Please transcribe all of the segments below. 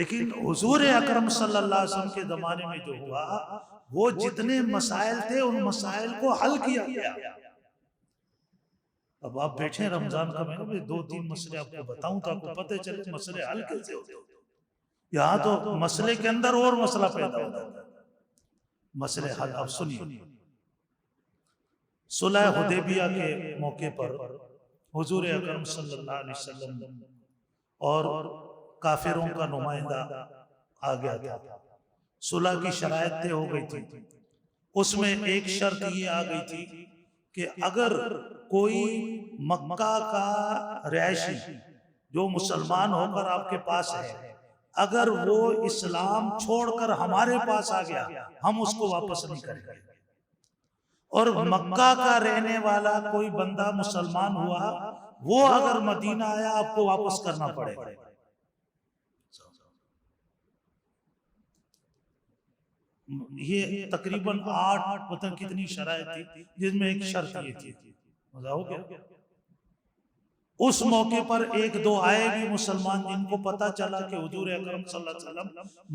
لیکن حضور اکرم صلی اللہ علیہ وسلم کے زمانے میں جو ہوا وہ جتنے مسائل تھے ان مسائل کو حل کیا گیا. اب آپ بیٹھے رمضان کا مہینہ میں 2-3 مسئلے آپ کو بتاؤں تو آپ کو پتہ چلے مسئلے حل کیسے ہوتے ہیں. یہاں تو مسئلے کے اندر اور مسئلہ پیدا ہوتا ہے. مسئلے حل اب سنیے. صلح حدیبیہ کے موقع پر حضور اکرم صلی اللہ علیہ وسلم اور کافروں کا نمائندہ آ گیا تھا. صلح کی شرائط طے ہو گئی تھی. اس میں ایک شرط یہ آ گئی تھی کہ اگر کوئی مکہ کا رہائشی جو مسلمان ہو کر آپ کے پاس ہے اگر وہ اسلام چھوڑ کر ہمارے پاس آ گیا ہم اس کو واپس نہیں کریں گے. اور مکہ کا رہنے والا کوئی بندہ مسلمان ہوا وہ اگر مدینہ آیا آپ کو واپس کرنا پڑے گا. یہ تقریباً 8 پتہ کتنی شرائط تھی جس میں ایک شرط یہ تھی. مزہ ہو گیا. اس موقع پر ایک دو آئے بھی مسلمان جن کو پتا چلا کہ حضور اکرم صلی اللہ علیہ وسلم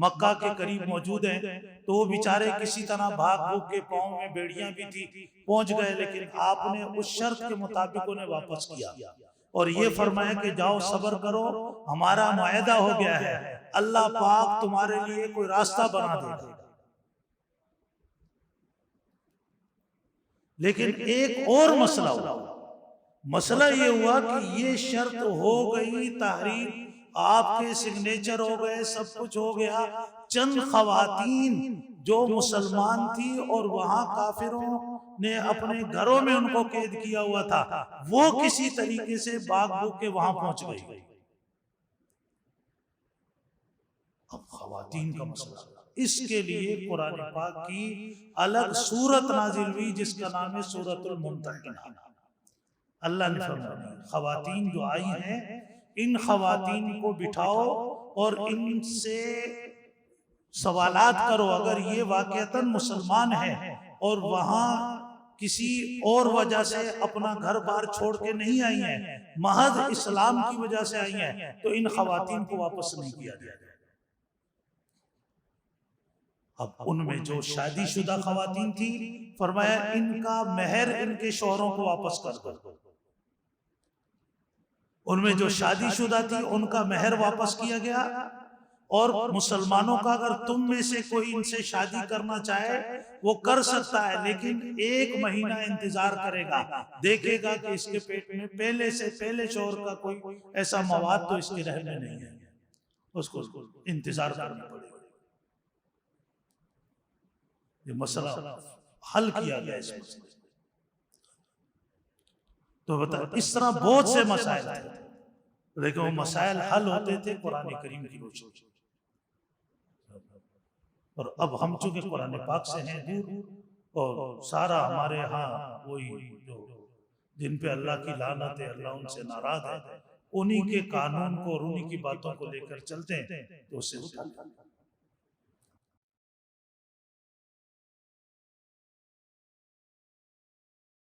مکہ کے قریب موجود ہیں تو وہ بیچارے کسی طرح بھاگ بھوگ کے پاؤں میں بیڑیاں بھی تھی پہنچ گئے. لیکن آپ نے اس شرط کے مطابق انہیں واپس کیا اور یہ فرمایا کہ جاؤ صبر کرو ہمارا معاہدہ ہو گیا ہے اللہ پاک تمہارے لیے کوئی راستہ بنا دے گا. لیکن ایک اور مسئلہ ہوا. مسئلہ یہ ہوا کہ یہ شرط ہو گئی تحریر آپ کے سگنیچر ہو گئے سب کچھ ہو گیا. چند خواتین جو مسلمان تھی اور وہاں کافروں نے اپنے گھروں میں ان کو قید کیا ہوا تھا وہ کسی طریقے سے بھاگ بھوگ کے وہاں پہنچ گئی. اب خواتین کا مسئلہ اس کے لیے قرآن پاک کی الگ سورت نازل ہوئی جس کا نام ہے سورۃ الممتحنہ. اللہ نے فرمایا خواتین جو آئی ہیں ان خواتین کو بٹھاؤ اور ان سے سوالات کرو. اگر یہ واقعتاً مسلمان ہیں اور وہاں کسی اور وجہ سے اپنا گھر بار چھوڑ کے نہیں آئی ہیں محض اسلام کی وجہ سے آئی ہیں تو ان خواتین کو واپس نہیں کیا جائے گا. اب ان میں جو شادی شدہ خواتین تھی فرمایا ان کا مہر ان کے شوہروں کو واپس کر دو. ان میں جو شادی شدہ تھی ان کا مہر واپس کیا گیا. اور مسلمانوں کا اگر تم میں سے کوئی ان سے شادی کرنا چاہے وہ کر سکتا ہے لیکن 1 مہینہ انتظار کرے گا دیکھے گا کہ اس کے پیٹ میں پہلے شوہر کا کوئی ایسا مواد تو اس کے رحم میں نہیں ہے اس کو انتظار کرنا پڑے گا. یہ مسئلہ حل کیا گیا اس مسئلے. تو بتا اس طرح بہت سے مسائل تھے لیکن وہ مسائل حل ہوتے تھے قرآن کریم کی روشنی میں. اور اب ہم چونکہ قرآن پاک سے ہیں دور اور سارا ہمارے ہاں وہی جو جن پہ اللہ کی لعنت ہے اللہ ان سے ناراض ہے انہی کے قانون کو اور انہی کی باتوں کو لے کر چلتے ہیں تو اس سے اٹھا.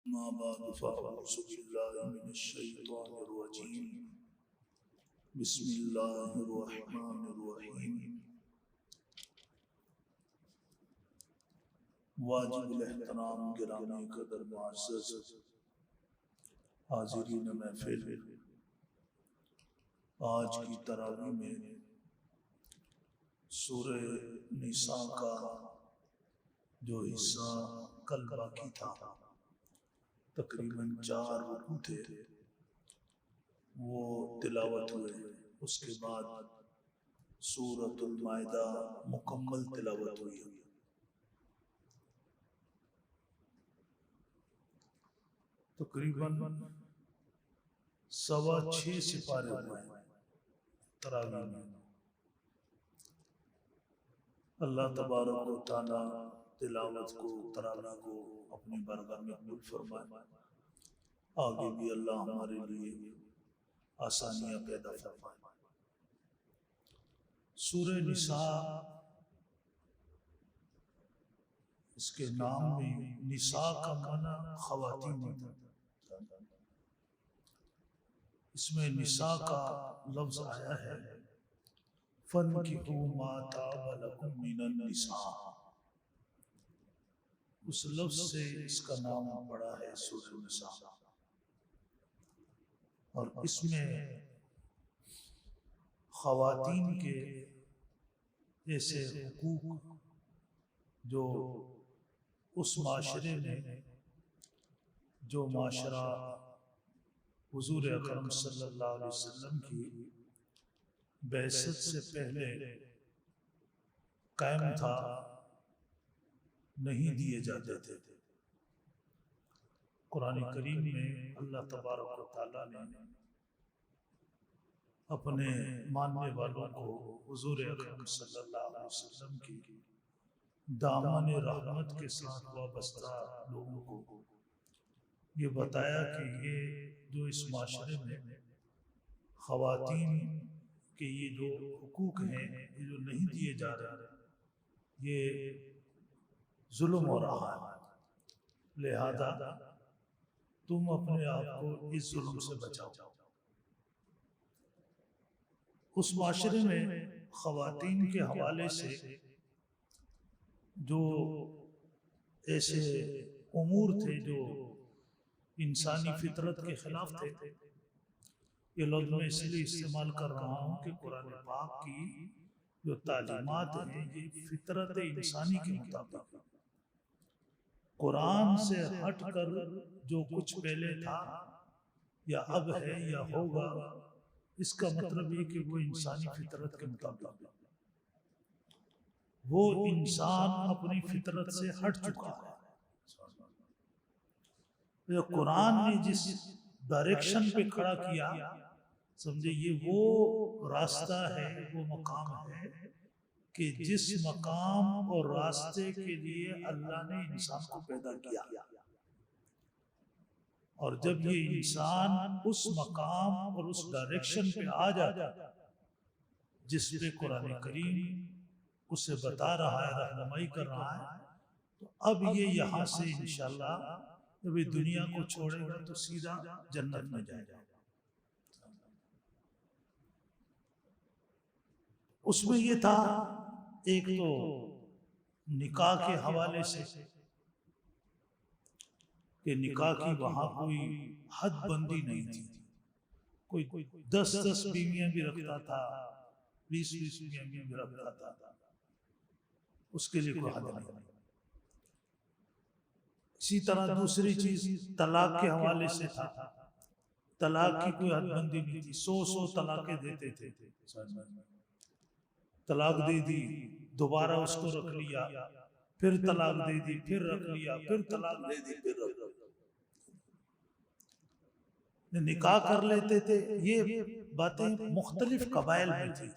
ما بعد فأعوذ بالله من الشيطان الرجيم بسم الله الرحمن الرحيم. واجب الاحترام گرامی قدر معزز حاضرین محفل آج کی تراویح میں سورہ نساء کا جو حصہ کل باقی تھا تقریباً 4 رکوع تھے وہ تلاوت ہوئے. اس کے بعد سورۃ المائدہ مکمل تلاوت ہوئی. تقریباً 6.25 سپارے ہوئے ہیں تراویح میں. اللہ تبارک و تعالی تلاوت کو تراویح کو اپنی بارگاہ میں قبول فرمائے. آگے بھی اللہ ہمارے لیے آسانیاں پیدا فرمائے. سورہ نساء اس کے نام میں نساء کا معنی خواتین ہوتا ہے. اس میں نساء کا لفظ آیا ہے فَانْكِحُوا مَا طَابَ لَكُم مِّنَ النِّسَاءِ، اس لفظ سے اس کا نام پڑا ہے سورہ النساء، اور اس میں خواتین کے ایسے حقوق جو اس معاشرے میں، جو معاشرہ حضور اکرم صلی اللہ علیہ وسلم کی بعثت سے پہلے قائم تھا، نہیں دیے جاتے تھے۔ قرآن کریم میں اللہ تبارک و تعالیٰ نے اپنے ماننے والوں کو، حضور اکرم صلی اللہ علیہ وسلم کی دامن رحمت کے ساتھ وابستہ لوگوں کو یہ بتایا کہ یہ جو اس معاشرے میں خواتین کے یہ جو حقوق ہیں، یہ جو نہیں دیے جا رہے، یہ ظلم ہو رہا ہے، لہذا تم اپنے آپ کو اس ظلم سے بچاؤ۔ اس معاشرے میں خواتین کے حوالے سے جو ایسے امور تھے جو انسانی فطرت کے خلاف تھے، یہ لفظ میں اس لیے استعمال کر رہا ہوں کہ قرآن پاک کی جو تعلیمات ہیں یہ فطرت انسانی کے مطابق، قرآن سے ہٹ کر جو کچھ پہلے تھا یا اب ہے یا ہوگا، اس کا مطلب یہ کہ وہ انسانی فطرت کے مطابق، وہ انسان اپنی فطرت سے ہٹ چکا ہے۔ قرآن نے جس ڈائریکشن پہ کھڑا کیا، سمجھے یہ وہ راستہ ہے، وہ مقام ہے کہ جس مقام اور راستے کے لیے اللہ نے انسان کو پیدا کیا، اور جب یہ انسان اس مقام اور اس ڈائریکشن پہ آ جاتا جس پہ قرآن کریم اسے بتا رہا ہے، رہنمائی کر رہا ہے، تو اب یہ یہاں سے انشاءاللہ جب یہ دنیا کو چھوڑے گا تو سیدھا جنت میں جائے گا۔ اس میں یہ تھا، ایک تو نکاح کے حوالے سے کہ نکاح کی وہاں کوئی حد بندی نہیں تھی، کوئی 10 بیویاں بھی رکھتا تھا، 20 بیویاں بھی رکھتا تھا، اس کے لیے کوئی حد نہیں۔ اسی طرح دوسری چیز طلاق کے حوالے سے تھا، طلاق کی کوئی حد بندی نہیں تھی، 100 طلاقیں دیتے تھے، طلاق دے دی، دوبارہ اس کو رکھ لیا، پھر طلاق دے دی، پھر رکھ لیا، پھر طلاق دے دی، پھر رکھ لیا، نکاح کر لیتے تھے۔ یہ باتیں مختلف قبائل میں تھی،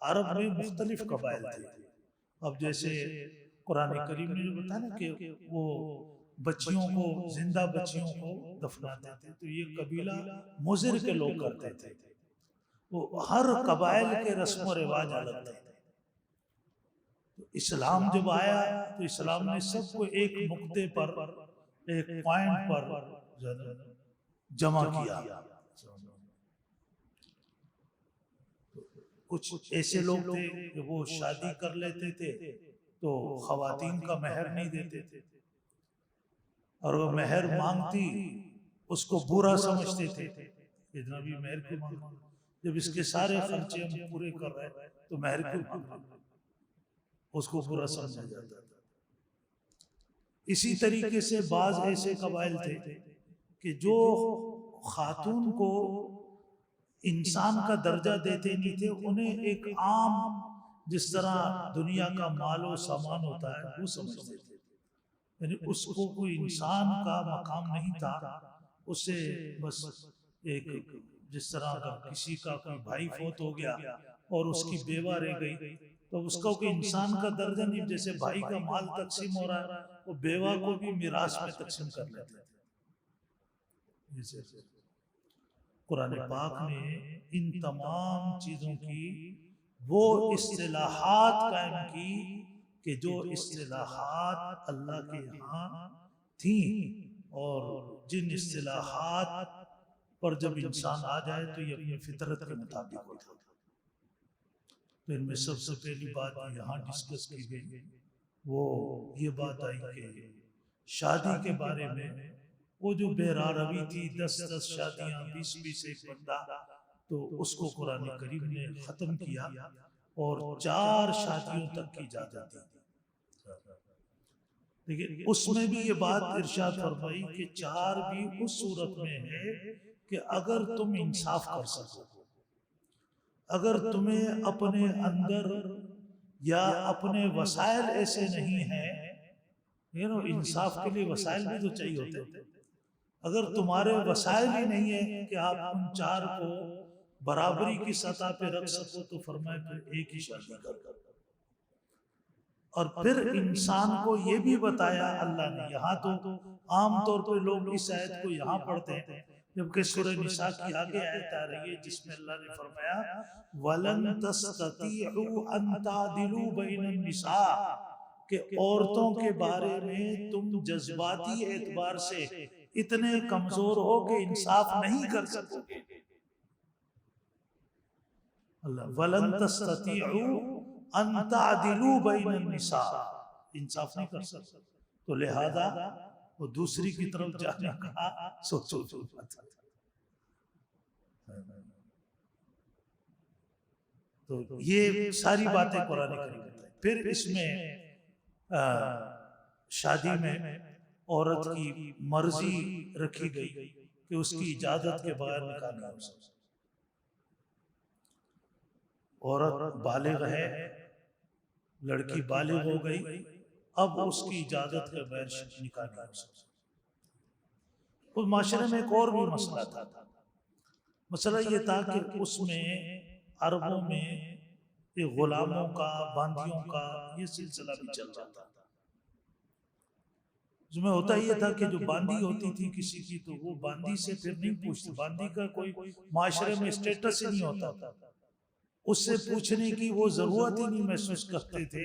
عرب میں مختلف قبائل تھے۔ اب جیسے قرآن کریم نے بتایا نا کہ وہ بچیوں کو، زندہ بچیوں کو دفناتے تھے، تو یہ قبیلہ مضر کے لوگ کرتے تھے، وہ ہر قبائل کے رسم و رواج الگ تھے۔ اسلام جب آیا تو اسلام نے سب کو ایک نقطے پر، ایک پوائنٹ پر جمع کیا۔ کچھ ایسے لوگ تھے کہ وہ شادی کر لیتے تھے تو خواتین کا مہر نہیں دیتے تھے، اور وہ مہر مانگتی اس کو برا سمجھتے تھے، اتنا بھی مہر کیوں مانگنا، جب اس کے سارے خرچے ہم پورے کر رہے تو مہر کیوں مانگنا، اس کو برا سمجھا جاتا تھا۔ اسی طریقے سے بعض ایسے قبائل تھے کہ جو خاتون کو انسان کا درجہ دیتے نہیں تھے، انہیں ایک عام جس طرح دنیا کا مال و سامان ہوتا ہے وہ سمجھتے تھے، یعنی اس کو کوئی انسان کا مقام نہیں تھا، اسے بس ایک جس طرح اگر کسی کا کوئی بھائی فوت ہو گیا اور اس کی بیوہ رہ گئی تو اس کا کوئی انسان کا درجہ نہیں، جیسے بھائی کا مال تقسیم ہو رہا ہے وہ بیوہ کو بھی میراث میں تقسیم کر لیتے تھے۔ قرآن پاک نے ان تمام چیزوں کی وہ اصطلاحات قائم کی کہ جو اصطلاحات اللہ کے ہاں تھیں، اور جن اصطلاحات پر جب انسان آ جائے تو یہ اپنی فطرت کے مطابق ہوتا ہے۔ تو ان میں سب سے پہلی بات یہاں ڈسکس کی گئی وہ یہ بات آئی کہ شادی کے بارے میں وہ جو بے روی تھی 10 شادیاں 20 ایک بندہ، تو اس کو قرآن کریم نے ختم کیا اور 4 شادیوں تک کی اجازت دی۔ لیکن اس میں بھی یہ بات ارشاد فرمائی کہ 4 بھی اس صورت میں ہے کہ اگر تم انصاف کر سکو، اگر تمہیں اپنے اندر یا اپنے وسائل ایسے نہیں ہیں، انصاف کے لیے وسائل بھی تو چاہیے ہوتے، اگر تمہارے وسائل ہی نہیں ہے کہ آپ ان 4 کو برابری کی سطح پہ رکھ سکو، تو فرمائے پھر ایک ہی شادی کر۔ اور پھر انسان کو یہ بھی بتایا اللہ نے، یہاں تو عام طور پہ لوگ اس آیت کو یہاں پڑھتے ہیں، جبکہ سورہ نساء کی آگے آیت آ رہی ہے جس میں اللہ نے فرمایا وَلَن تَسْتَطِيعُوا أَن تَعْدِلُوا بَيْنَ النِّسَاءِ، کہ عورتوں کے بارے میں تم جذباتی اعتبار سے اتنے کمزور ہو کہ انصاف نہیں کر سکو گے۔ اللہ وَلَن تَسْتَطِيعُوا ان تعدلوا بین النساء، انصاف نہیں کر سکتے، تو لہذا وہ دوسری کی طرف جانے کا سوچو۔ تو یہ ساری باتیں قرآن کریم بتائیں۔ پھر اس میں شادی میں عورت کی مرضی رکھی گئی کہ اس کی اجازت کے بغیر نکاح نہیں ہو سکتا۔ عورت بالغ ہے، لڑکی بالغ ہو گئی، اب اس کی اجازت کے بغیر نکاح نہیں ہو سکتا۔ اس معاشرے میں ایک اور بھی مسئلہ تھا، مسئلہ یہ تھا کہ اس میں عربوں میں غلاموں کا، باندیوں کا یہ سلسلہ بھی چل رہا تھا۔ اس میں ہوتا یہ تھا کہ جو باندی ہوتی تھی کسی کی، تو وہ باندی سے پھر نہیں پوچھتی، باندی کا کوئی معاشرے میں اسٹیٹس ہی نہیں ہوتا تھا، اس سے پوچھنے کی وہ ضرورت ہی نہیں محسوس کرتے تھے،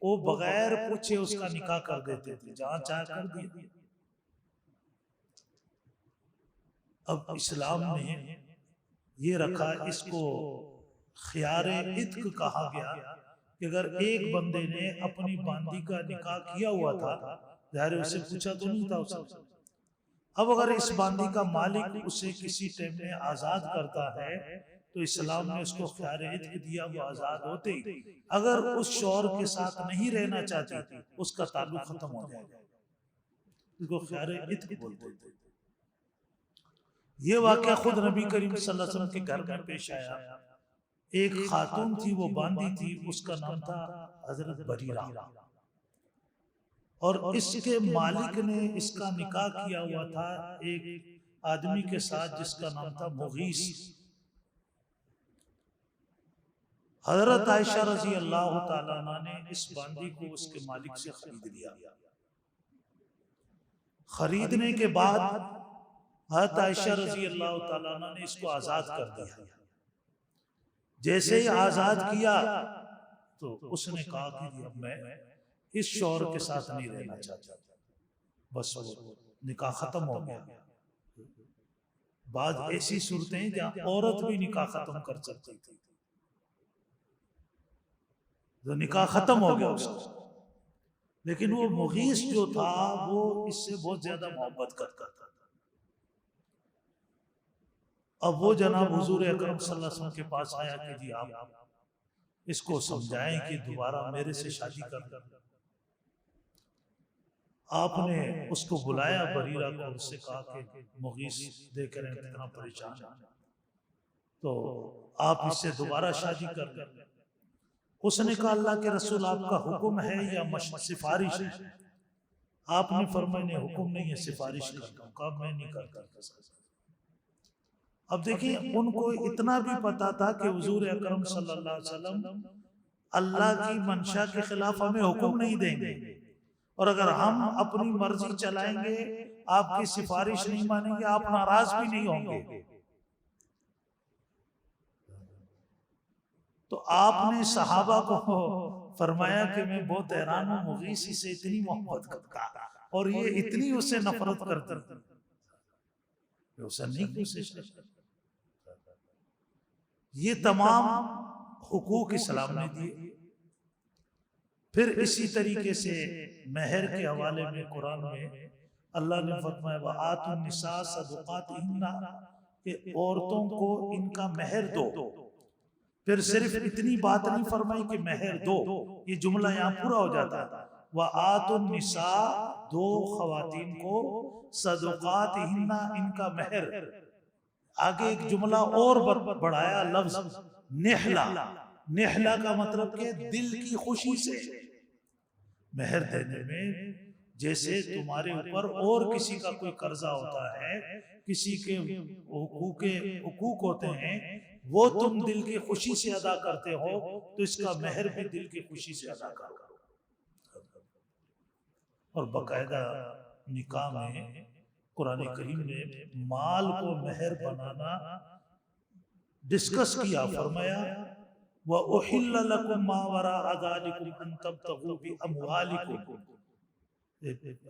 وہ بغیر پوچھے اس کا نکاح کر دیتے تھے، جہاں چاہ کر دیا۔ اب اسلام نے یہ رکھا، اس کو خیار عتق کہا گیا، کہ اگر ایک بندے نے اپنی باندی کا نکاح کیا ہوا تھا، ظاہر اسے پوچھا تو نہیں تھا اسے، اب اگر اس باندی کا مالک اسے کسی ٹائم میں آزاد کرتا ہے تو اسلام نے اس کو خیار عتق دیا، وہ آزاد ہوتے ہی اگر اس شوہر کے ساتھ نہیں رہنا چاہتی اس کا تعلق ختم ہو جائے گا، اس کو خیار عتق بولتے تھے۔ یہ واقعہ خود نبی کریم صلی اللہ علیہ وسلم کے گھر میں پیش آیا۔ ایک خاتون تھی، وہ باندی تھی، اس کا نام تھا حضرت بریرہ، اور اس کے مالک نے اس کا نکاح کیا ہوا تھا ایک آدمی کے ساتھ جس کا نام تھا مغیث۔ حضرت عائشہ رضی اللہ تعالیٰ عنہ نے اس باندی کو اس کے مالک سے خرید لیا۔ خریدنے کے بعد حضرت عائشہ رضی اللہ تعالیٰ عنہ نے اس کو آزاد کر دیا۔ جیسے ہی آزاد کیا تو اس نے کہا کہ اب میں اس شوہر کے ساتھ نہیں رہنا چاہتا، بس وہ نکاح ختم ہو گیا۔ بعض ایسی صورتیں ہیں جہاں عورت بھی نکاح ختم کر سکتی تھی، تو نکاح ختم ہو گیا اس کا، لیکن وہ مغیث جو تھا وہ اس سے بہت زیادہ محبت کرتا تھا۔ اب وہ جناب حضور اکرم صلی اللہ علیہ وسلم کے پاس آیا کہ جی آپ اس کو سمجھائیں کہ دوبارہ میرے سے شادی کر۔ آپ نے اس کو بلایا بریرہ کو، اس سے کہا کہ مغیث دیکھ رہے ہیں کتنا پریشان ہے، تو آپ اس سے دوبارہ شادی کر لیں۔ اس نے کہا اللہ کے رسول آپ کا حکم ہے یا سفارش ہے؟ آپ نے فرمایا نہیں، حکم نہیں ہے، سفارش کرتا ہوں۔ کہا میں نہیں کرتا۔ اب دیکھیں ان کو اتنا بھی پتا تھا کہ حضور اکرم صلی اللہ علیہ وسلم اللہ کی منشا کے خلاف ہمیں حکم نہیں دیں گے، اور اگر ہم اپنی مرضی چلائیں گے، آپ کی سفارش نہیں مانیں گے، آپ ناراض بھی نہیں ہوں گے۔ تو آپ نے صحابہ کو فرمایا کہ میں بہت حیران ہوں، مغیث سے اتنی محبت کرتا اور یہ اتنی اسے نفرت کرتی، اسے نہیں کوشش۔ یہ تمام حقوق اسلام نے دیے۔ پھر اسی طریقے سے مہر کے حوالے میں قرآن میں اللہ نے فرمایا وَآتُوا النِّسَاءَ صَدُقَاتِهِنَّ کہ عورتوں کو ان کا مہر دو۔ پھر صرف اتنی بات نہیں فرمائی کہ مہر دو، یہ جملہ یہاں پورا ہو جاتا ہے۔ وَآتُوا النِّسَاءَ دو خواتین کو صدقاتہن ان کا مہر۔ آگے ایک جملہ اور بڑھایا لفظ نحلہ۔ نحلہ کا مطلب کہ دل کی خوشی سے مہر دینے میں، جیسے تمہارے اوپر اور کسی کا کوئی قرضہ ہوتا ہے، کسی کے حقوق ہوتے ہیں، وہ تم دل کی خوشی سے ادا کرتے ہو تو اس کا مہر بھی دل کی خوشی سے ادا کرو۔ اور باقاعدہ نکاح میں قرآن کریم نے مال کو مہر بنانا ڈسکس کیا، فرمایا وَأُحِلَّ لَكُمْ مَا وَرَاءَ ذَلِكُمْ أَن تَبْتَغُوا بِأَمْوَالِكُمْ۔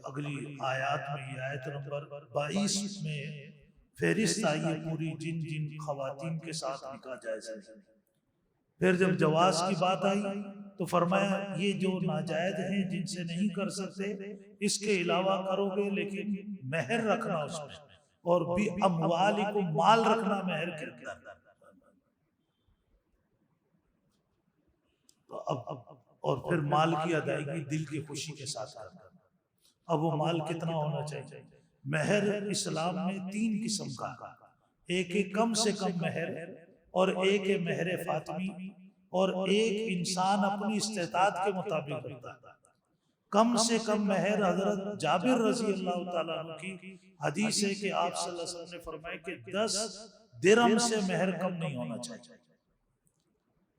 اگلی آیات میں یہ آیت نمبر 22 میں فہرست آئی ہے پوری جن جن خواتین کے ساتھ نکاح جائز ہے۔ پھر جب جواز کی بات آئی تو فرمایا یہ جو ناجائز ہیں جن سے نہیں کر سکتے اس کے علاوہ کرو گے، لیکن مہر رکھنا اس میں، اور بِأَمْوَالِكُمْ مال رکھنا مہر کے اندر۔ اور پھر مال کی ادائیگی دل کی خوشی کے ساتھ کرنا۔ اب وہ مال کتنا ہونا چاہیے؟ مہر اسلام میں 3 قسم کا، ایک کم سے کم مہر، اور ایک مہر فاطمی، اور ایک انسان اپنی استطاعت کے مطابق رکھتا ہے۔ کم سے کم مہر حضرت جابر رضی اللہ تعالیٰ عنہ کی حدیث ہے کہ آپ صلی اللہ علیہ وسلم نے فرمایا کہ 10 درہم سے مہر کم نہیں ہونا چاہیے۔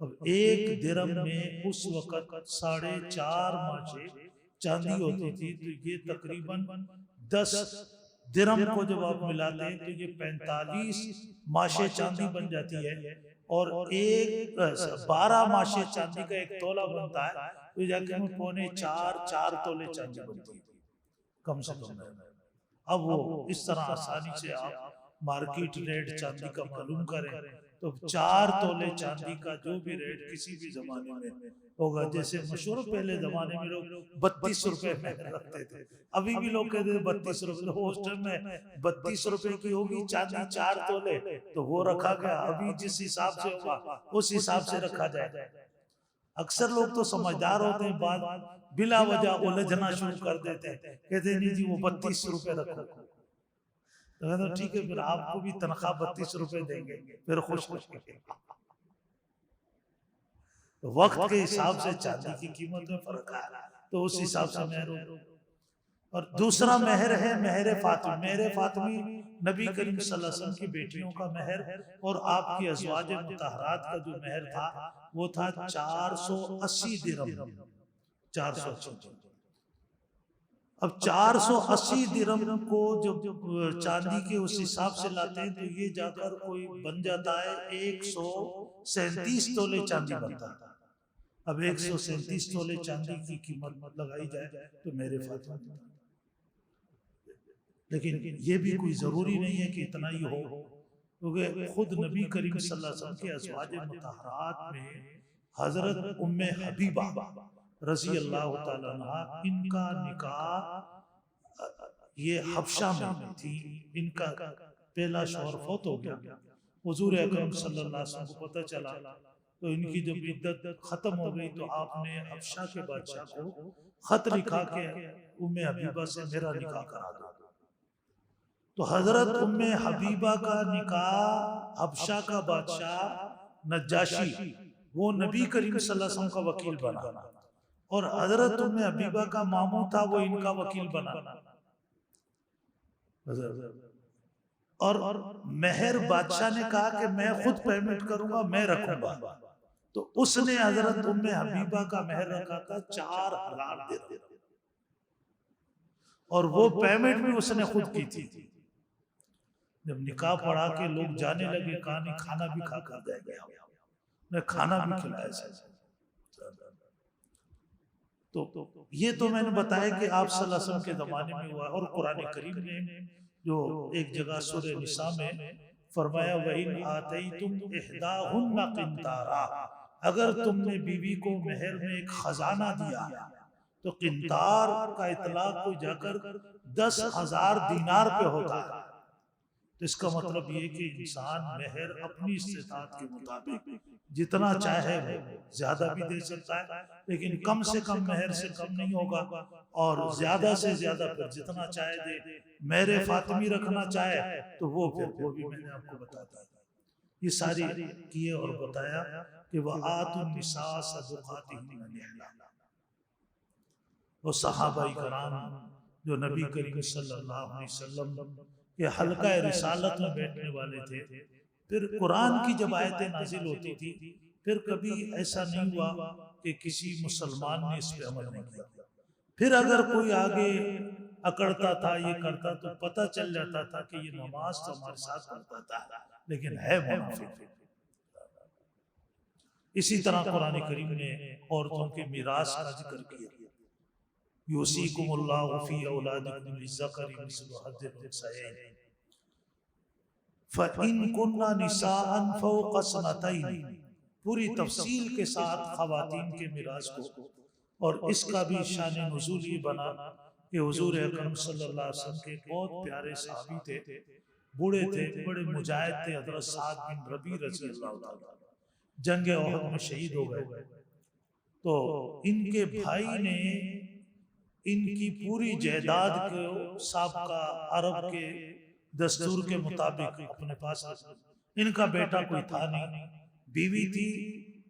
اب ایک درہم میں اس وقت 4.5 ماشے چاندی ہوتی تھی، تو یہ تقریباً 10 درہم کو جب آپ ملاتے ہیں تو یہ 45 ماشے چاندی بن جاتی ہے، اور 12 ماشے چاندی کا ایک تولہ بنتا ہے، تو جا کے 4.25 تولے چاندی بنتی ہے کم سے کم۔ اب وہ اس طرح آسانی سے آپ مارکیٹ ریٹ چاندی کا معلوم کریں تو 4 تولے چاندی کا جو بھی ریٹ کسی بھی زمانے میں ہوگا، جیسے مشہور پہلے زمانے میں لوگ 32 روپے مہر رکھتے تھے، ابھی بھی لوگ کہتے ہیں 32 روپے، اس ٹائم میں 32 روپے کی ہوگی چاندی 4 تولے، تو وہ رکھا گیا۔ ابھی جس حساب سے ہوگا اس حساب سے رکھا جائے۔ اکثر لوگ تو سمجھدار ہوتے ہیں، بعد بلا وجہ الجھنا شروع کر دیتے ہیں، کہتے ہیں نہیں جی وہ 32 روپے رکھو، تو کہتا ٹھیک ہے پھر آپ کو بھی تنخواہ 32 روپے دیں گے، پھر خوش خوش گے۔ وقت کے حساب سے چاندی کی قیمت میں فرق ہے، تو اس حساب سے مہر ہو۔ اور دوسرا مہر ہے مہر فاطمی۔ مہر فاطمی نبی کریم صلی اللہ علیہ وسلم کی بیٹیوں کا مہر، اور آپ کی ازواج مطہرات کا جو مہر تھا وہ تھا 480 درہم۔ 480۔ اب 480 درہم کو جب چاندی کے اس حساب سے لاتے ہیں تو یہ جا کر کوئی بن جاتا ہے 137 تولے چاندی بنتا ہے۔ اب 137 تولے چاندی کی قیمت لگائی جائے تو میرے فاطمہ، لیکن یہ بھی کوئی ضروری نہیں ہے کہ اتنا ہی ہو، کیونکہ خود نبی کریم صلی اللہ علیہ وسلم کے ازواج مطہرات میں حضرت ام حبیبہ رضی اللہ تعالیٰ عنہ، ان کا نکاح یہ حبشہ میں تھی، ان کا پہلا شوہر فوت ہو گیا، حضور اکرم صلی اللہ علیہ وسلم کو پتہ چلا، تو ان کی جب عدت ختم ہو گئی تو آپ نے حبشہ کے بادشاہ کو خط لکھا کہ ام حبیبہ سے میرا نکاح کرا دو۔ تو حضرت ام حبیبہ کا نکاح حبشہ کا بادشاہ نجاشی، وہ نبی کریم صلی اللہ علیہ وسلم کا وکیل بنا، اور حضرت ام حبیبہ کا ماموں تھا وہ ان کا وکیل بنا، اور مہر بادشاہ نے کہا کہ میں خود پیمنٹ کروں گا، میں رکھوں گا، تو اس نے حضرت ام حبیبہ کا مہر رکھا تھا 4000 درہم، اور وہ پیمنٹ بھی اس نے خود کی تھی۔ جب نکاح پڑھا کے لوگ جانے لگے، کہا نہیں کھانا بھی کھا کر دے گیا، نے کھانا بھی کھلایا۔ تو یہ تو میں نے بتایا کہ آپ صلی اللہ علیہ وسلم کے زمانے میں ہوا، اور قرآن کریم نے جو ایک جگہ سورہ نساء میں فرمایا وَإِنْ آتَيْتُمْ إِحْدَاهُنَّ قِنْطَارًا، اگر تم نے بیوی کو مہر میں ایک خزانہ دیا تو قنطار کا اطلاق کو جا کر 10,000 دینار پہ ہوتا ہے۔ تو اس کا مطلب یہ کہ انسان مہر اپنی استطاعت کے مطابق جتنا چاہے وہ زیادہ بھی دے سکتا ہے، لیکن کم سے کم مہر سے کم نہیں ہوگا، اور زیادہ سے زیادہ پھر جتنا چاہے دے۔ مہر فاطمی رکھنا چاہے تو وہ پھر وہ بھی میں نے آپ کو بتا دیا۔ یہ ساری کیے اور بتایا کہ وَآتُوا النِّسَاءَ صَدُقَاتِهِنَّ نِحْلًا۔ وہ صحابہ کرام جو نبی کریم صلی اللہ علیہ وسلم کے حلقہ رسالت میں بیٹھنے والے تھے، پھر قرآن کی جب آیتیں نازل ہوتی تھی پھر کبھی ایسا نہیں ہوا کہ کسی مسلمان نے اس پہ عمل نہیں کیا۔ پھر اگر کوئی آگے اکڑتا تھا، یہ کرتا، تو پتہ چل جاتا تھا کہ یہ نماز تو ہمارے ساتھ پڑھتا تھا لیکن ہے منافق۔ اسی طرح قرآن کریم نے عورتوں کے میراث کا ذکر کیا، یوصیکم اللہ فی اولادکم للذکر مثل حظ الانثیین فَإِن كُنَّ نِسَاءً فَوْقَ اثْنَتَيْنِ، پوری تفصیل کے ساتھ خواتین کے میراث کو۔ اور اس کا بھی شان نزول یہ بنا کہ حضور اکرم صلی اللہ علیہ وسلم کے بہت پیارے صحابی تھے، بوڑھے تھے، بڑے مجاہد تھے، حضرت سعد بن ربیع رضی اللہ تعالیٰ جنگ احد میں شہید ہو گئے۔ تو ان کے بھائی نے ان کی پوری جائیداد کو سابقہ عرب کے دستور کے مطابق اپنے پاس رکھا۔ ان کا بیٹا کوئی تھا نہیں، بیوی تھی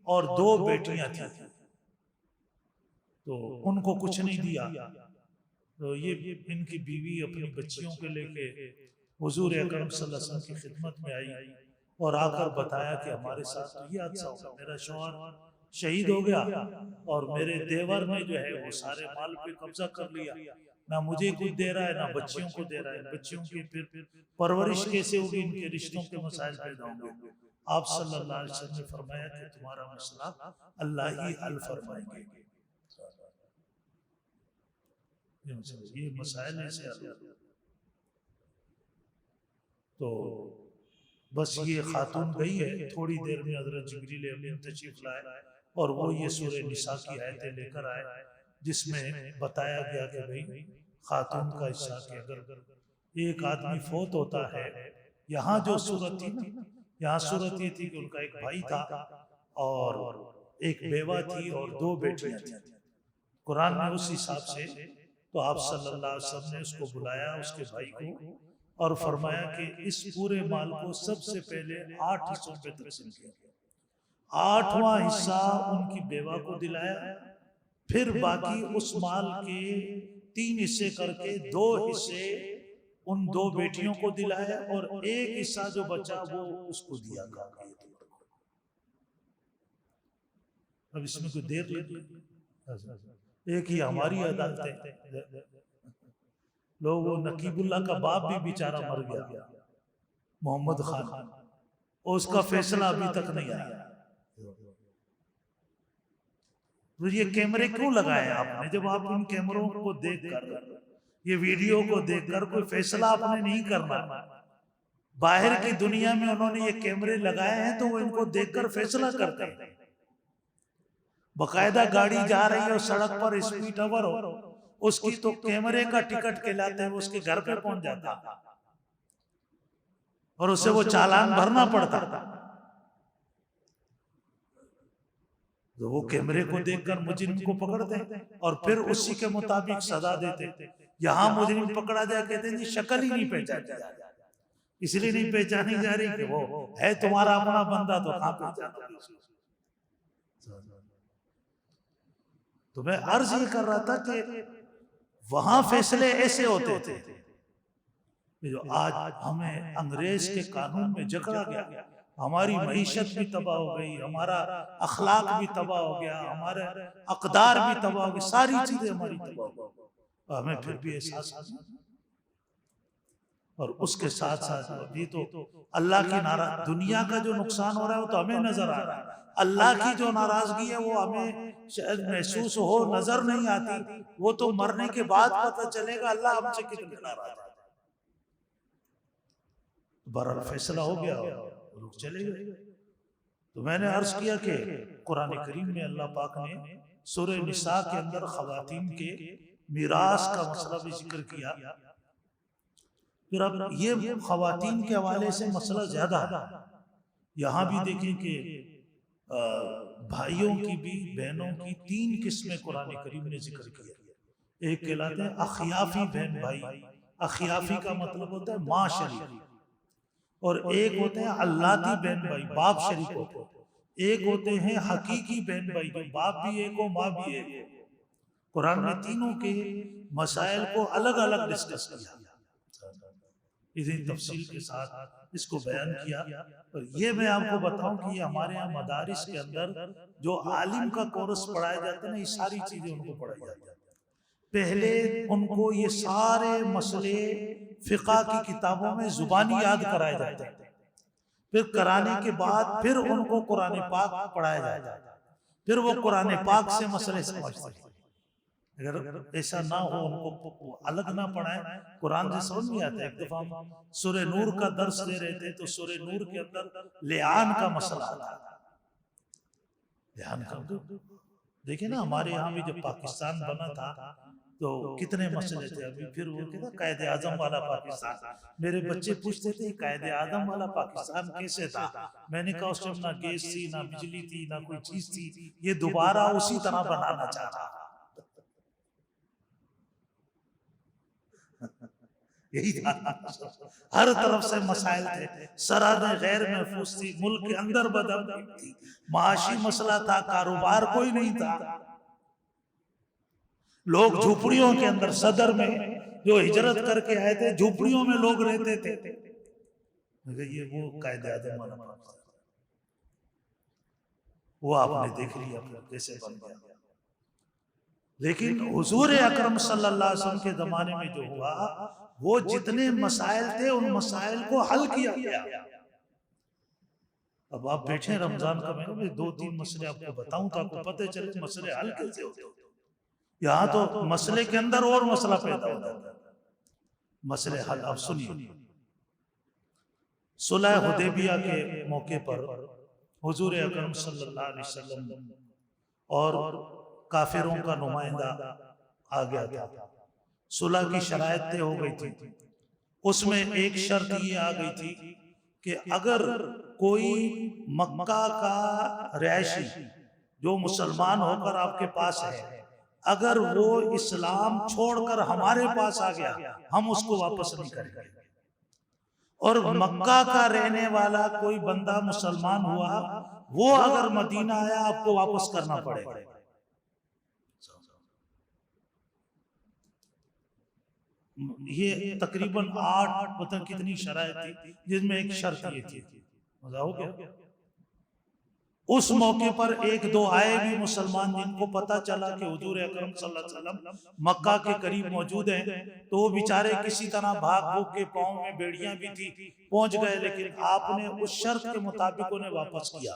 اور 2 بیٹیاں تھیں، تو ان کو کچھ نہیں دیا۔ تو یہ ان کی بیوی اپنی بچیوں کے لے کے حضور اکرم صلی اللہ علیہ وسلم کی خدمت میں آئی اور آ کر بتایا کہ ہمارے ساتھ تو یہ حادثہ ہوا، میرا شوہر شہید ہو گیا اور میرے دیور نے جو ہے وہ سارے مال پہ قبضہ کر لیا، نہ مجھے کچھ دے رہا ہے نہ بچیوں کو دے رہا ہے، بچیوں کی پھر پرورش کیسے ہوگی، ان کے رشتوں کے مسائل پیدا ہوں گے۔ آپ صلی اللہ علیہ وسلم نے فرمایا کہ تمہارا مسئلہ اللہ ہی حل فرمائیں گے۔ یہ مسائل ایسے حل ہوتے۔ تو بس یہ خاتون گئی ہے، تھوڑی دیر میں حضرت جبریل امین تشریف لائے اور وہ یہ سورہ نساء کی آیتیں لے کر آئے، جس میں بتایا گیا کہ بھئی خاتون کا حصہ کہ اگر ایک آدمی فوت ہوتا ہے، یہاں جو صورت تھی نا، یہاں صورت یہ تھی کہ ان کا ایک بھائی تھا اور ایک بیوہ تھی اور 2 بیٹیاں تھیں۔ قرآن میں اس حساب سے تو آپ صلی اللہ علیہ وسلم نے اس کو بلایا، اس کے بھائی کو، اور فرمایا کہ اس پورے مال کو سب سے پہلے 8 حصوں پہ تقسیم کیا۔ 8واں حصہ ان کی بیوہ کو دلایا، پھر باقی اس مال کے 3 حصے کر کے 2 حصے ان 2 بیٹیوں کو دلایا اور 1 حصہ جو بچا وہ اس کو دیا گیا۔ اب اس میں کوئی دیر لگی، ایک ہی ہماری عدالت ہے، لوگ وہ نقیب اللہ کا باپ بھی بیچارہ مر گیا، محمد خان، اور اس کا فیصلہ ابھی تک نہیں آیا۔ تو یہ کیمرے کیوں لگائے آپ نے؟ جب آپ ان کیمروں کو دیکھ کر، یہ ویڈیو کو دیکھ کر کوئی فیصلہ آپ نے نہیں کرنا۔ باہر کی دنیا میں انہوں نے یہ کیمرے لگائے ہیں تو وہ ان کو دیکھ کر فیصلہ کرتے ہیں۔ باقاعدہ گاڑی جا رہی ہے اور سڑک پر اسپیڈ اوور ہو، اس کی تو کیمرے کا ٹکٹ کہلاتے ہیں، اس کے گھر پہ پہنچ جاتا اور اسے وہ چالان بھرنا پڑتا۔ تو وہ کیمرے کو دیکھ کر مجرم کو پکڑتے اور پھر اسی کے مطابق سزا دیتے۔ یہاں مجرم پکڑا جائے کہتے ہیں جی شکل ہی نہیں پہچانی جا رہی، اس لیے نہیں پہچانی جا رہی کہ وہ ہے تمہارا اپنا بندہ، تو کہاں پہچانا۔ تو میں عرض یہ کر رہا تھا کہ وہاں فیصلے ایسے ہوتے تھے جو آج ہمیں انگریز کے قانون میں جکڑا گیا، ہماری معیشت بھی تباہ ہو گئی، ہمارا اخلاق بھی تباہ ہو گیا، ہمارے اقدار بھی تباہ ہو گئی، ساری چیزیں ہماری تباہ ہو گئی، اور ہمیں پھر بھی احساس نہیں۔ اور اس کے ساتھ ساتھ ابھی تو اللہ کی ناراضگی، دنیا کا جو نقصان ہو رہا ہے وہ تو ہمیں نظر آ رہا ہے، اللہ کی جو ناراضگی ہے وہ ہمیں شاید محسوس ہو، نظر نہیں آتی، وہ تو مرنے کے بعد پتہ چلے گا اللہ ہم سے کتنے ناراض ہے۔ بہرحال فیصلہ ہو گیا، لوگ چلے گئے۔ تو میں نے عرض کیا کہ قرآن کریم میں اللہ پاک نے سورہ نساء کے اندر خواتین کے میراث کا مسئلہ بھی ذکر کیا. پھر اب یہ خواتین کے حوالے سے مسئلہ زیادہ ہے. یہاں بھی دیکھیں کہ بھائیوں کی بھی بہنوں کی 3 قسمیں قرآن کریم نے ذکر کیا. ایک کہلاتے ہیں اخیافی بہن بھائی. اخیافی کا مطلب ہوتا ہے ماں شریک، اور ایک ہوتے ہیں اللاتی بہن بھائی، باپ شریک ہوتے ہیں. ایک ہوتے ہیں حقیقی بہن بھائی جو باپ بھی ایک ہو ماں بھی ایک ہو. قرآن نے تینوں کے مسائل کو الگ الگ ڈسکس کیا، اسی تفصیل کے ساتھ اس کو بیان کیا. اور یہ میں آپ کو بتاؤں کہ یہ ہمارے یہاں مدارس کے اندر جو عالم کا کورس پڑھایا جاتا ہے نا، یہ ساری چیزیں ان کو پڑھائی جاتی ہیں. پہلے ان کو یہ سارے مسئلے فقہ کی کتابوں میں زبانی یاد کرائے جاتے ہیں، پھر کرانے کے بعد پھر ان کو قرآن پاک پڑھایا جاتا ہے، پھر وہ قرآن پاک سے مسئلے سمجھتے ہیں. اگر ایسا نہ ہو، ان کو الگ نہ پڑھائیں، قرآن سے سمجھ نہیں آتا. ایک دفعہ ہم سورہ نور کا درس دے رہے تھے تو سورہ نور کے اندر لعان کا مسئلہ آتا ہے. لعان کا دیکھیں نا، ہمارے یہاں بھی جب پاکستان بنا تھا تو کتنے مسئلے تھے. ابھی پھر وہ کہتا قائد اعظم والا پاکستان. میرے بچے پوچھتے تھے قائد اعظم والا پاکستان کیسے تھا؟ میں نے کہا اس ٹائم نہ گیس تھی، نہ بجلی تھی، نہ کوئی چیز تھی. یہ دوبارہ اسی طرح بنانا چاہتا. یہی تھا، ہر طرف سے مسائل تھے، سرحدیں غیر محفوظ تھی، ملک کے اندر بدامنی تھی، معاشی مسئلہ تھا، کاروبار کوئی نہیں تھا. لوگ جھوپڑیوں کے اندر، صدر میں جو ہجرت کر کے آئے تھے جھوپڑیوں میں لوگ رہتے تھے. یہ وہ قائد اعظم والا پاکستان، وہ آپ نے دیکھ لیا کیسے بن گیا. لیکن حضور اکرم صلی اللہ علیہ وسلم کے زمانے میں جو ہوا، وہ جتنے مسائل تھے ان مسائل کو حل کیا گیا. اب آپ بیٹھے رمضان کا مہینہ میں 2-3 مسئلے آپ کو بتاؤں تو آپ کو پتہ چلے مسئلے حل کیسے ہوتے ہیں. یہاں تو مسئلے کے اندر اور مسئلہ پیدا ہوتا ہے. مسئلے حل آپ سنیے. صلح حدیبیہ کے موقع پر حضور اکرم صلی اللہ علیہ وسلم اور کافروں کا نمائندہ آ گیا تھا. صلح کی شرائط طے ہو گئی تھی. اس میں ایک شرط یہ آ گئی تھی کہ اگر کوئی مکہ کا رہائشی جو مسلمان ہو کر آپ کے پاس ہے، اگر وہ اسلام چھوڑ کر ہمارے پاس آ گیا، ہم اس کو واپس نہیں کریں گے. اور مکہ کا رہنے والا کوئی بندہ مسلمان ہوا، وہ اگر مدینہ آیا آپ کو واپس کرنا پڑے گا. یہ تقریباً 8 پتہ کتنی شرائط تھی، جس میں ایک شرط یہ تھی. مزہ ہو گیا. اس موقع پر 1-2 آئے بھی مسلمان جن کو پتا چلا کہ حضور اکرم صلی اللہ علیہ وسلم مکہ کے قریب موجود ہیں، تو وہ بیچارے کسی طرح بھاگ بھوگ کے، پاؤں میں بیڑیاں بھی تھی، پہنچ گئے. لیکن آپ نے اس شرط کے مطابق انہیں واپس کیا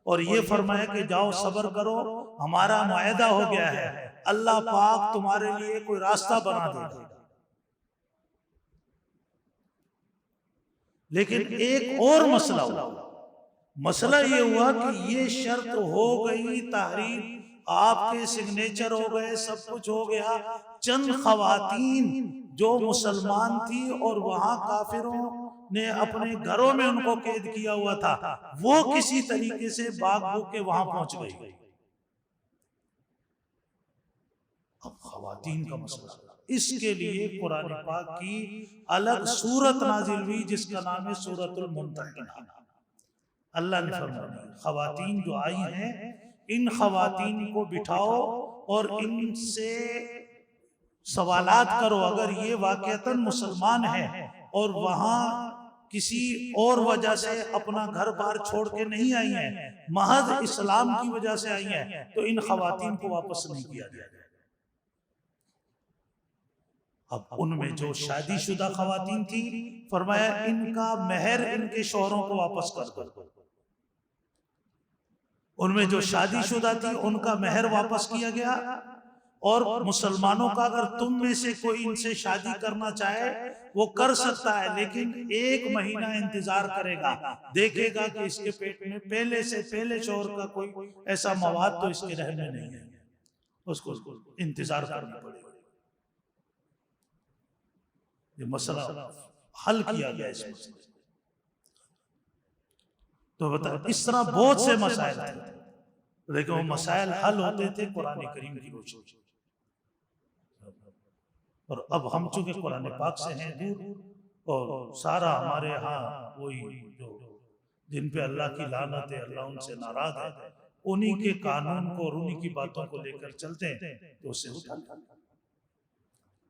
اور یہ فرمایا کہ جاؤ صبر کرو، ہمارا معاہدہ ہو گیا ہے، اللہ پاک تمہارے لیے کوئی راستہ بنا دے گا. لیکن ایک اور مسئلہ ہوا. مسئلہ یہ ہوا کہ یہ شرط ہو گئی، تحریر آپ کے سگنیچر ہو گئے، سب کچھ ہو گیا. چند خواتین جو مسلمان تھی اور وہاں کافروں نے اپنے گھروں میں ان کو قید کیا ہوا تھا، وہ کسی طریقے سے بھاگ بھوگ کے وہاں پہنچ گئی. اب خواتین کا مسئلہ، اس کے لیے قرآن پاک کی الگ سورت نازل ہوئی جس کا نام ہے سورۃ الممتحنہ. اللہ نے فرمایا خواتین جو آئی ہیں ان خواتین کو بٹھاؤ اور ان سے سوالات کرو. اگر یہ واقعتاً مسلمان ہیں اور وہاں کسی اور وجہ سے اپنا گھر بار چھوڑ کے نہیں آئی ہیں، محض اسلام کی وجہ سے آئی ہیں، تو ان خواتین کو واپس نہیں کیا جائے گا. اب ان میں جو شادی شدہ خواتین تھی، فرمایا ان کا مہر ان کے شوہروں کو واپس کر دو. ان میں جو شادی شدہ تھی ان کا مہر واپس کیا گیا، اور مسلمانوں کا اگر تم میں سے کوئی ان سے شادی کرنا چاہے وہ کر سکتا ہے، لیکن 1 مہینہ انتظار کرے گا، دیکھے گا کہ اس کے پیٹ میں پہلے سے پہلے شوہر کا کوئی ایسا مواد تو اس کے رحم میں نہیں ہے، اس کو انتظار کرنا پڑے گا۔ یہ مسئلہ حل کیا گیا اس مسئلے۔ تو بتا اس طرح بہت سے مسائل تھے، لیکن وہ مسائل حل ہوتے تھے قرآن کریم کی روشنی میں۔ اور اب ہم چونکہ قرآن پاک سے ہیں دور، اور سارا ہمارے ہاں وہی جو جن پہ اللہ کی لعنت ہے، اللہ ان سے ناراض ہے، انہی کے قانون کو اور انہی کی باتوں کو لے کر چلتے ہیں تو اس سے اٹھا۔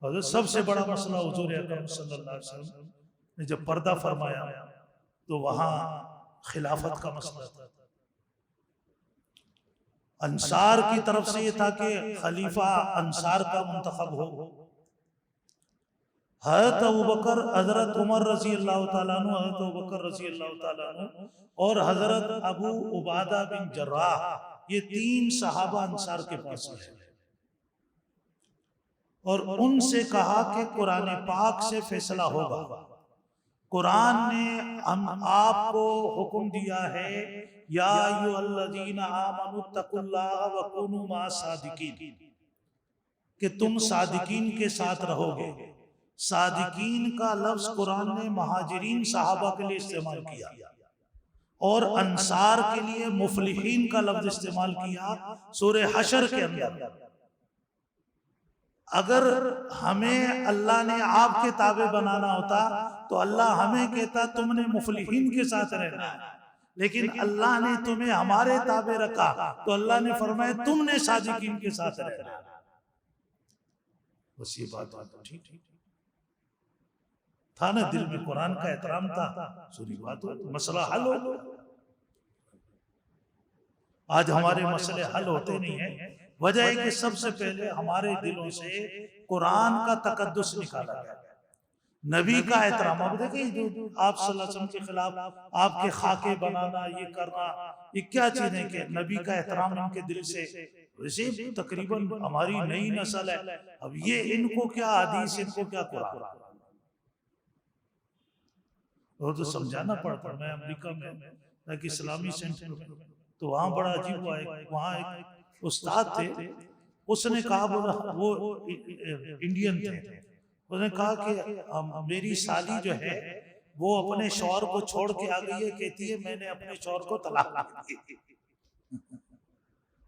اور سب سے بڑا مسئلہ حضور اکرم صلی اللہ علیہ وسلم نے جب پردہ فرمایا تو وہاں خلافت کا مسئلہ تھا۔ انصار کی طرف سے یہ تھا کہ خلیفہ انصار کا منتخب ہو۔ حضرت ابوبکر، حضرت عمر رضی اللہ تعالیٰ عنہ، حضرت ابوبکر رضی اللہ تعالیٰ عنہ اور حضرت ابو عبادہ بن جراح، یہ 3 صحابہ انصار کے پاس ہیں، اور ان سے کہا کہ قرآن پاک سے فیصلہ ہوگا۔ قرآن نے آپ کو حکم دیا ہے یا ایھا الذین آمنوا اتقوا اللہ وکونوا مع الصادقین، کہ تم صادقین کے ساتھ رہو گے۔ صادقین کا لفظ قرآن نے مہاجرین صحابہ کے لیے استعمال کیا اور انصار کے لیے مفلحین کا لفظ استعمال کیا سورہ حشر کے اندر۔ اگر ہمیں اللہ نے آپ کے تابع بنانا ہوتا تو اللہ ہمیں کہتا تم نے مفلحین کے ساتھ رہنا ہے، لیکن اللہ نے تمہیں ہمارے تابع رکھا تو اللہ نے فرمایا تم نے صادقین کے ساتھ رہنا ہے۔ بس یہ بات ٹھیک تھا نا، دل میں قرآن کا احترام تھا، سوری بات ہو، مسئلہ حل ہو۔ آج ہمارے مسئلے حل ہوتے نہیں ہیں، وجہ ہے کہ سب سے پہلے ہمارے دلوں سے قرآن کا تقدس نکالا گیا، نبی کا احترام۔ اب دیکھیں جو آپ صلی اللہ علیہ وسلم کے خلاف آپ کے خاکے بنانا، یہ کرنا، یہ کیا چیزیں کہ نبی کا احترام ان کے دل سے، ویسے تقریباً ہماری نئی نسل ہے، اب یہ ان کو کیا حدیث، ان کو کیا قرآن، وہ تو سمجھانا پڑتا۔ میں امریکہ میں ایک اسلامی سینٹر میں، تو وہاں بڑا عجیب ہوا ہے، وہاں ایک استاد تھے، اس نے کہا، وہ انڈین تھے، اس نے کہا کہ میری سالی جو ہے وہ اپنے شوہر کو چھوڑ کے آ گئی ہے، کہتی ہے میں نے اپنے شوہر کو طلاق دے دی،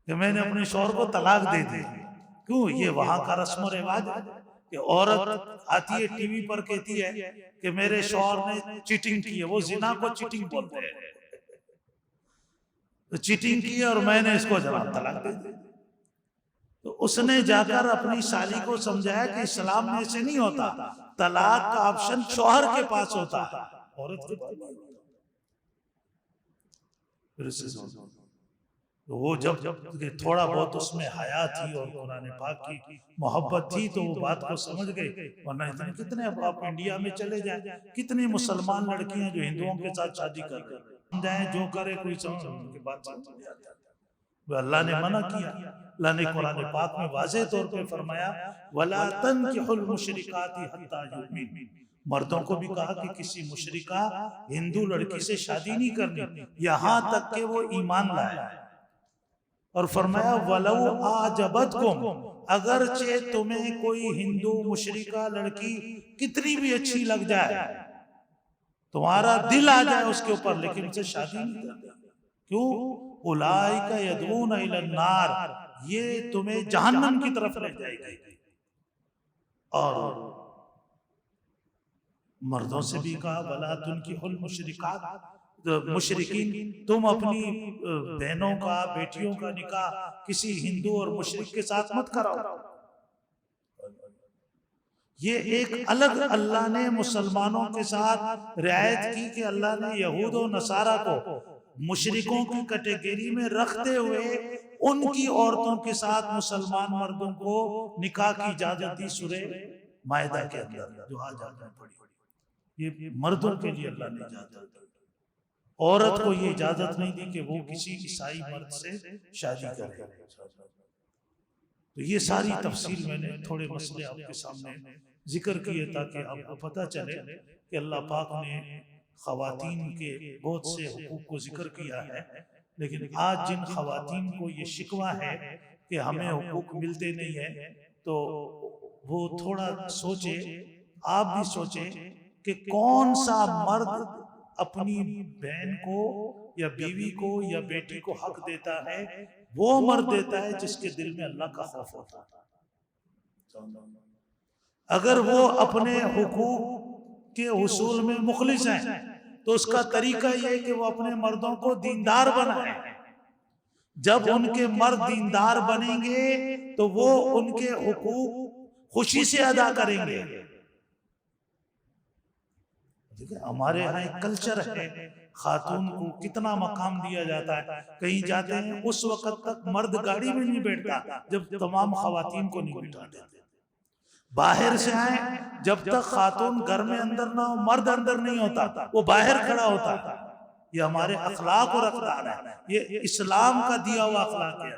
کہ میں نے اپنے شوہر کو طلاق دے دی۔ کیوں؟ یہ وہاں کا رسم و رواج ہے کہ عورت آتی ہے ٹی وی پر کہتی ہے کہ میرے شوہر نے چیٹنگ کی ہے، وہ زنا کو چیٹنگ بولتے ہیں، تو چیٹنگ کی اور میں نے اس کو جواب طلاق دے دی۔ تو اس نے جا کر اپنی سالی کو سمجھایا کہ اسلام میں ایسے نہیں ہوتا، طلاق کا آپشن شوہر کے پاس ہوتا ہے، عورت کے پاس نہیں ہوتا۔ تو وہ جب تھوڑا بہت اس میں حیا تھی اور قرآن پاک کی محبت تھی تو وہ بات کو سمجھ گئے، ورنہ اتنے کتنے، اب آپ انڈیا میں چلے جائیں، کتنی مسلمان لڑکیاں جو ہندوؤں کے ساتھ شادی کر رہے ہیں، سمجھائیں جو کرے کوئی سمجھ کے بات سمجھ نہیں آتا۔ اللہ نے منع کیا، اللہ نے قرآن پاک میں واضح طور پہ فرمایا وَلَا تَنْكِحُ الْمُشْرِكَاتِ حَتَّى يُؤْمِنْ، مردوں کو بھی کہا کہ کسی مشرکہ ہندو لڑکی سے شادی نہیں کرنی یہاں تک کہ وہ ایمان لائے، اور فرمایا وَلَوْ أَعْجَبَتْكُمْ، اگرچہ تمہیں کوئی ہندو مشرکہ لڑکی کتنی بھی اچھی لگ جائے، تمہارا دل آ جائے اس کے اوپر، لیکن اسے شادی نہیں کرنی۔ کیوں؟ اولئک یدعون الی النار، یہ تمہیں جہنم کی طرف لے جائے گی۔ اور مردوں سے بھی کہا وَلَا تُنْكِحُوا الْمُشْرِكَاتِ، مشرکین تم اپنی بہنوں کا، بیٹیوں کا نکاح کسی ہندو اور مشرک کے ساتھ مت کراؤ۔ یہ ایک الگ اللہ نے مسلمانوں کے ساتھ رعایت کی کہ اللہ نے یہود و نصارہ کو مشرکوں کی کیٹیگری میں رکھتے ہوئے ان کی عورتوں کے ساتھ مسلمان مردوں کو نکاح کی اجازت دی سورہ مائدہ کے اندر، جو آج آپ نے پڑھی۔ یہ مردوں کے لیے اللہ نے اجازت دی، عورت کو یہ اجازت نہیں دی کہ وہ کسی عیسائی مرد سے شادی کرے۔ تو یہ ساری تفصیل میں نے تھوڑے مسئلے آپ کے سامنے ذکر کیے تاکہ آپ کو پتہ چلے کہ اللہ پاک نے خواتین کے بہت سے حقوق کو ذکر کیا ہے، لیکن آج جن خواتین کو یہ شکوہ ہے کہ ہمیں حقوق ملتے نہیں ہیں، تو وہ تھوڑا سوچے، آپ بھی سوچیں کہ کون سا مرد اپنی بہن کو یا بیوی کو یا بیٹی کو حق دیتا ہے؟ وہ مرد دیتا ہے جس کے دل میں اللہ کا خوف ہوتا ہے۔ اگر وہ اپنے حقوق کے حصول میں مخلص ہیں تو اس کا طریقہ یہ ہے کہ وہ اپنے مردوں کو دیندار بنائیں۔ جب ان کے مرد دیندار بنیں گے تو وہ ان کے حقوق خوشی سے ادا کریں گے۔ ہمارے ہاں ایک کلچر ہے، خاتون کو کتنا مقام دیا جاتا ہے، کہیں جاتے ہیں اس وقت تک مرد گاڑی میں نہیں بیٹھتا جب تمام خواتین کو نہیں بٹھا دیتے، باہر سے آئیں جب تک خاتون گھر میں اندر نہ ہو، مرد اندر نہیں ہوتا، وہ باہر کھڑا ہوتا ہے۔ یہ ہمارے اخلاق اور اقدار ہے، یہ اسلام کا دیا ہوا اخلاق ہے۔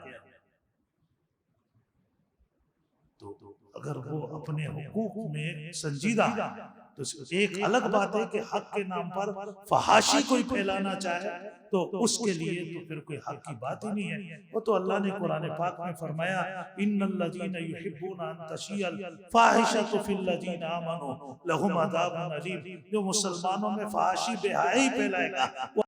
تو اگر وہ اپنے حقوق میں سنجیدہ ہے تو ایک الگ بات ہے کہ حق کے نام پر فحاشی کوئی پھیلانا چاہے تو اس کے لیے تو پھر کوئی حق کی بات ہی نہیں ہے۔ وہ تو اللہ نے قرآن پاک میں فرمایا ان الذین یحبون ان تشیع الفاحشۃ فی الذین آمنوا لہم عذاب علیم، جو مسلمانوں میں فحاشی بے حیائی پھیلائے گا